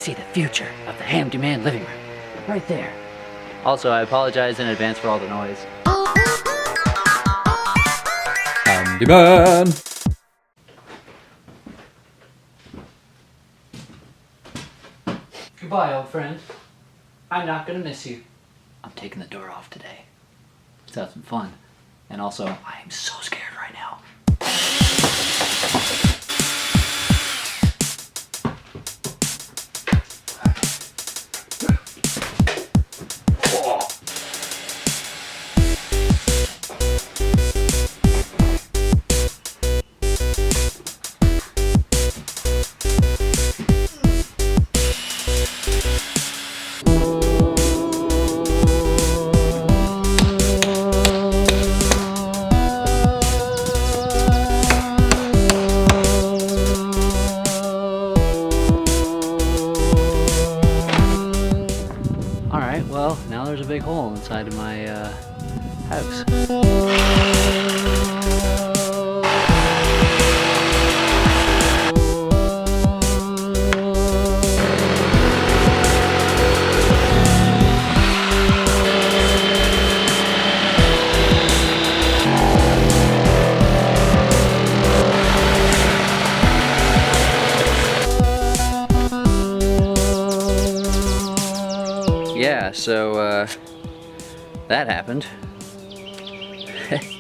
See the future of the handyman living room. Right there. Also, I apologize in advance for all the noise. Handyman! Goodbye, old friend. I'm not gonna miss you. I'm taking the door off today. Let's have some fun. And also, I am so scared right now. Alright, well, now there's a big hole inside of my house. Yeah, so that happened.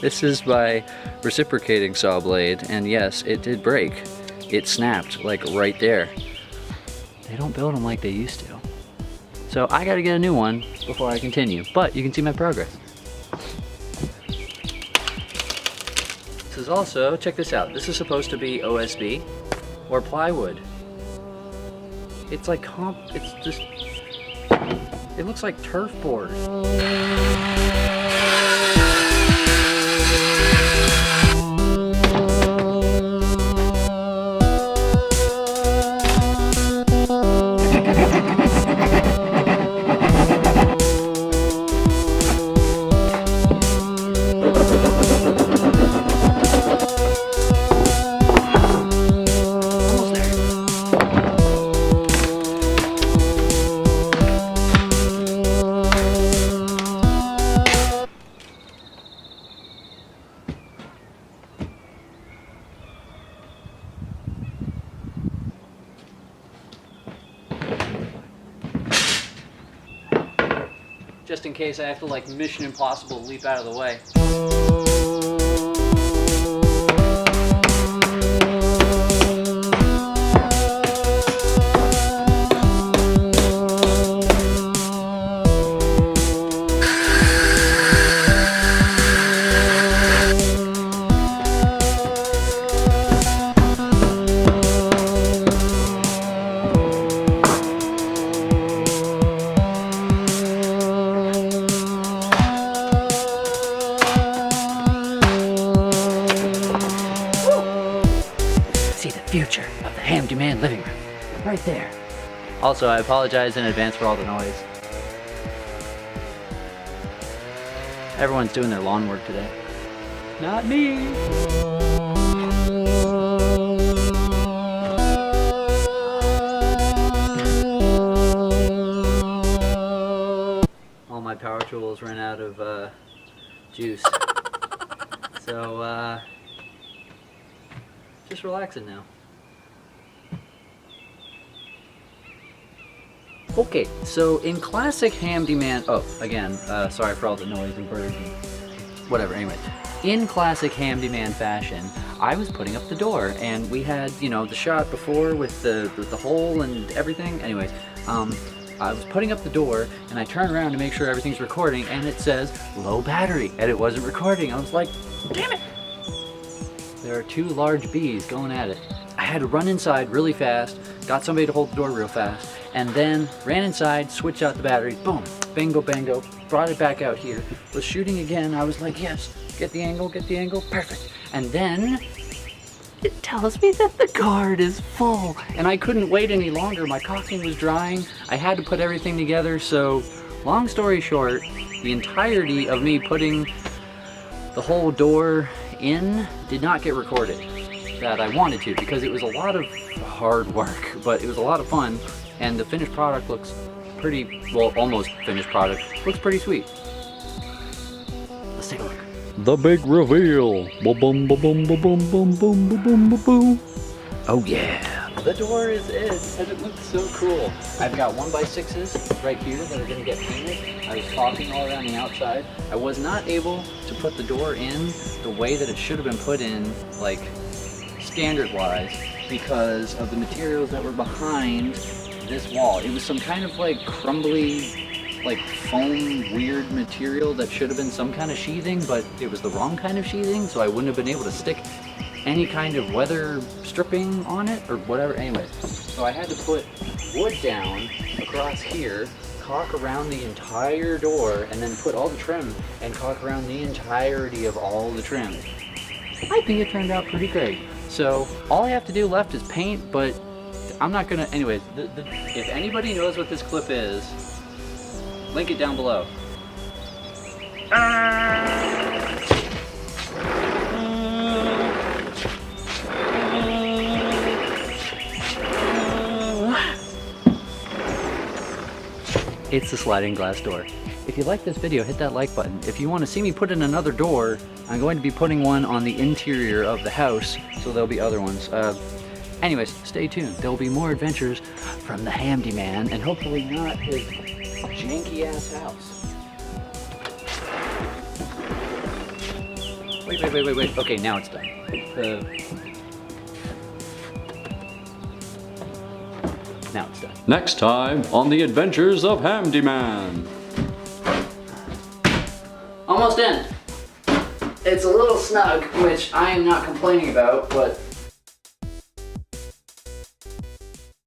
This is my reciprocating saw blade, and yes, it did break. It snapped, like right there. They don't build them like they used to. So I gotta get a new one before I continue, but you can see my progress. This is also, check this out, this is supposed to be OSB or plywood. It's like it's just, it looks like turf board. Just in case I have to, like, Mission Impossible leap out of the way. See the future of the handyman living room. Right there. Also, I apologize in advance for all the noise. Everyone's doing their lawn work today. Not me! All my power tools ran out of juice. So, just relaxing now. Okay, so in classic handyman, again, sorry for all the noise and birds and whatever, anyway. In classic handyman fashion, I was putting up the door, and we had, you know, the shot before with the hole and everything. Anyways, I was putting up the door, and I turned around to make sure everything's recording, and it says low battery, and it wasn't recording. I was like, damn it! There are two large bees going at it. I had to run inside really fast, got somebody to hold the door real fast, and then ran inside, switched out the battery, boom, bingo bango, brought it back out here, was shooting again. I was like, yes, get the angle, perfect. And then it tells me that the card is full, and I couldn't wait any longer. My caulking was drying. I had to put everything together, so long story short, the entirety of me putting the whole door in did not get recorded that I wanted to, because it was a lot of hard work, but it was a lot of fun, And the finished product looks pretty, well, almost finished product, looks pretty sweet. Let's take a look. The big reveal. Boom, boom, boom, boom, boom, boom, boom, boom, boom, boom. Oh yeah, the door is it, and it looks so cool. I've got 1x6s right here that are gonna get painted. I was caulking all around the outside. I was not able to put the door in the way that it should have been put in, like standard-wise, because of the materials that were behind this wall. It was some kind of like crumbly, like foam weird material that should have been some kind of sheathing, but it was the wrong kind of sheathing, so I wouldn't have been able to stick any kind of weather stripping on it or whatever. Anyways, so I had to put wood down across here, caulk around the entire door, and then put all the trim and caulk around the entirety of all the trim. I think it turned out pretty great. So all I have to do left is paint, but I'm not gonna, anyways, if anybody knows what this clip is, link it down below. It's the sliding glass door. If you like this video, hit that like button. If you want to see me put in another door, I'm going to be putting one on the interior of the house, so there'll be other ones. Anyways, stay tuned. There'll be more adventures from the handyman, and hopefully not his janky ass house. Wait. Okay, now it's done. Now it's done. Next time on the adventures of Handyman. Almost in. It's a little snug, which I am not complaining about, but